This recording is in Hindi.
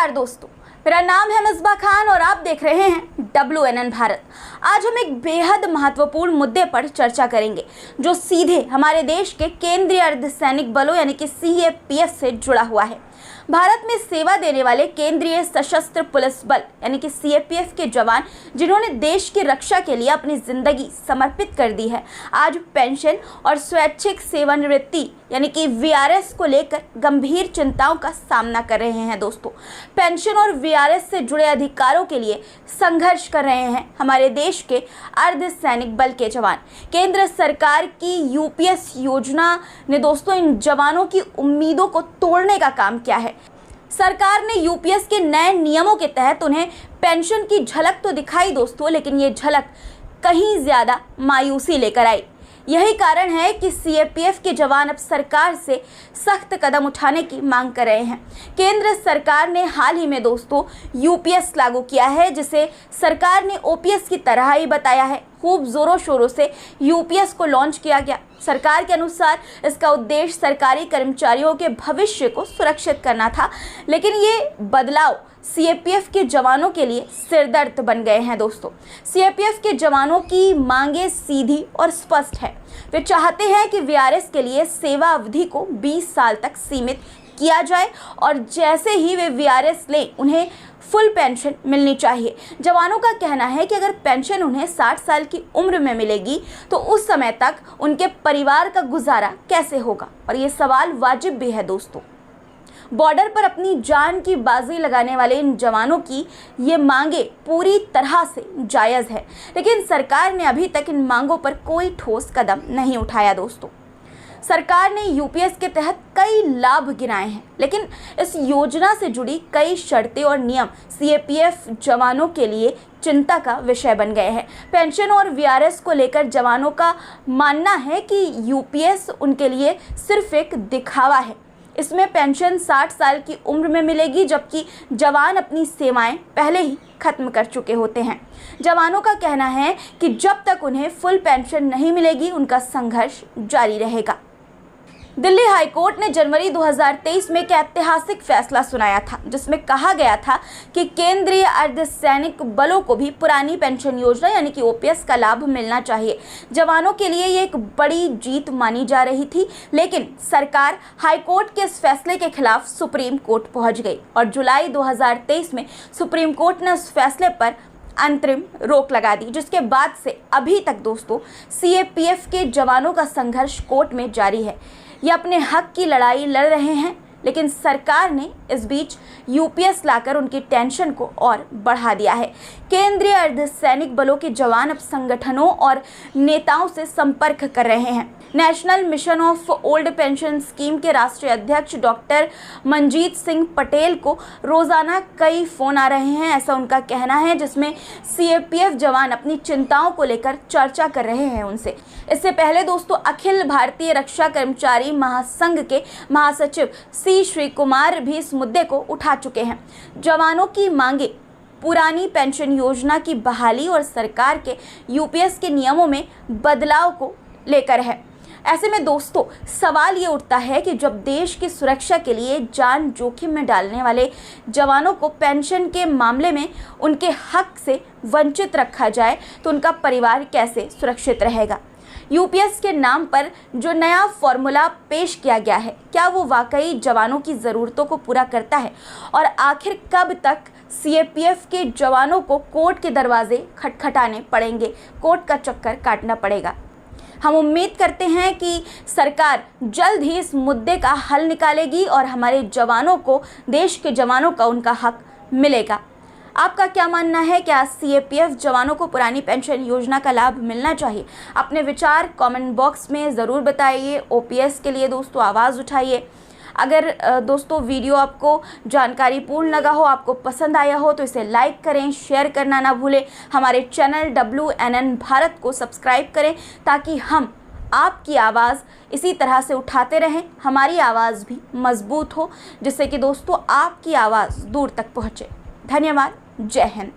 नमस्कार दोस्तों, मेरा नाम है मिसबा खान और आप देख रहे हैं WNN भारत। आज हम एक बेहद महत्वपूर्ण मुद्दे पर चर्चा करेंगे जो सीधे हमारे देश के केंद्रीय अर्धसैनिक बलों यानी कि CAPF से जुड़ा हुआ है। भारत में सेवा देने वाले केंद्रीय सशस्त्र पुलिस बल यानी कि CAPF के जवान जिन्होंने देश की रक्षा के लिए अपनी जिंदगी समर्पित कर दी है, आज पेंशन और स्वैच्छिक सेवानिवृत्ति यानी कि VRS को लेकर गंभीर चिंताओं का सामना कर रहे हैं। दोस्तों, पेंशन और VRS से जुड़े अधिकारों के लिए संघर्ष कर रहे हैं हमारे देश के अर्धसैनिक बल के जवान। केंद्र सरकार की UPS योजना ने दोस्तों इन जवानों की उम्मीदों को तोड़ने का काम किया है। सरकार ने UPS के नए नियमों के तहत उन्हें पेंशन की झलक तो दिखाई दोस्तों, लेकिन ये झलक कहीं ज़्यादा मायूसी लेकर आई। यही कारण है कि CAPF के जवान अब सरकार से सख्त कदम उठाने की मांग कर रहे हैं। केंद्र सरकार ने हाल ही में दोस्तों UPS लागू किया है, जिसे सरकार ने OPS की तरह ही बताया है। खूब जोरों शोरों से UPS को लॉन्च किया गया। सरकार के अनुसार इसका उद्देश्य सरकारी कर्मचारियों के भविष्य को सुरक्षित करना था, लेकिन ये बदलाव CAPF के जवानों के लिए सिरदर्द बन गए हैं। दोस्तों, CAPF के जवानों की मांगे सीधी और स्पष्ट है। वे चाहते हैं कि VRS के लिए सेवा अवधि को 20 साल तक सीमित किया जाए और जैसे ही वे VRS लें उन्हें फुल पेंशन मिलनी चाहिए। जवानों का कहना है कि अगर पेंशन उन्हें 60 साल की उम्र में मिलेगी तो उस समय तक उनके परिवार का गुजारा कैसे होगा, और ये सवाल वाजिब भी है। दोस्तों, बॉर्डर पर अपनी जान की बाजी लगाने वाले इन जवानों की ये मांगे पूरी तरह से जायज़ है, लेकिन सरकार ने अभी तक इन मांगों पर कोई ठोस कदम नहीं उठाया। दोस्तों, सरकार ने UPS के तहत कई लाभ गिनाए हैं, लेकिन इस योजना से जुड़ी कई शर्तें और नियम CAPF जवानों के लिए चिंता का विषय बन गए हैं। पेंशन और VRS को लेकर जवानों का मानना है कि UPS उनके लिए सिर्फ एक दिखावा है। इसमें पेंशन 60 साल की उम्र में मिलेगी, जबकि जवान अपनी सेवाएं पहले ही खत्म कर चुके होते हैं। जवानों का कहना है कि जब तक उन्हें फुल पेंशन नहीं मिलेगी उनका संघर्ष जारी रहेगा। दिल्ली हाईकोर्ट ने जनवरी 2023 में एक ऐतिहासिक फैसला सुनाया था, जिसमें कहा गया था कि केंद्रीय अर्धसैनिक बलों को भी पुरानी पेंशन योजना यानी कि OPS का लाभ मिलना चाहिए। जवानों के लिए ये एक बड़ी जीत मानी जा रही थी, लेकिन सरकार हाईकोर्ट के इस फैसले के खिलाफ सुप्रीम कोर्ट पहुंच गई और जुलाई 2023 में सुप्रीम कोर्ट ने उस फैसले पर अंतरिम रोक लगा दी, जिसके बाद से अभी तक दोस्तों CAPF के जवानों का संघर्ष कोर्ट में जारी है। ये अपने हक की लड़ाई लड़ रहे हैं, लेकिन सरकार ने इस बीच UPS लाकर उनकी टेंशन को और बढ़ा दिया है। केंद्रीय अर्धसैनिक बलों के जवान अब संगठनों और नेताओं से संपर्क कर रहे हैं। National mission of old pension scheme के राष्ट्रीय अध्यक्ष डॉक्टर मनजीत सिंह पटेल को रोजाना कई फ़ोन आ रहे हैं, ऐसा उनका कहना है, जिसमें CAPF जवान अपनी चिंताओं को लेकर चर्चा कर रहे हैं उनसे। इससे पहले दोस्तों अखिल भारतीय रक्षा कर्मचारी महासंघ के महासचिव C श्री कुमार भी इस मुद्दे को उठा चुके हैं। जवानों की मांगे पुरानी पेंशन योजना की बहाली और सरकार के UPS के नियमों में बदलाव को लेकर है। ऐसे में दोस्तों सवाल ये उठता है कि जब देश की सुरक्षा के लिए जान जोखिम में डालने वाले जवानों को पेंशन के मामले में उनके हक से वंचित रखा जाए तो उनका परिवार कैसे सुरक्षित रहेगा। UPS के नाम पर जो नया फॉर्मूला पेश किया गया है, क्या वो वाकई जवानों की ज़रूरतों को पूरा करता है, और आखिर कब तक CAPF के जवानों को कोर्ट के दरवाजे खटखटाने पड़ेंगे, कोर्ट का चक्कर काटना पड़ेगा। हम उम्मीद करते हैं कि सरकार जल्द ही इस मुद्दे का हल निकालेगी और हमारे जवानों को, देश के जवानों का उनका हक मिलेगा। आपका क्या मानना है? क्या CAPF जवानों को पुरानी पेंशन योजना का लाभ मिलना चाहिए? अपने विचार कमेंट बॉक्स में ज़रूर बताइए। OPS के लिए दोस्तों आवाज़ उठाइए। अगर दोस्तों वीडियो आपको जानकारीपूर्ण लगा हो, आपको पसंद आया हो, तो इसे लाइक करें, शेयर करना ना भूलें। हमारे चैनल WNN भारत को सब्सक्राइब करें ताकि हम आपकी आवाज़ इसी तरह से उठाते रहें, हमारी आवाज़ भी मजबूत हो, जिससे कि दोस्तों आपकी आवाज़ दूर तक पहुँचे। धन्यवाद। जय हिंद।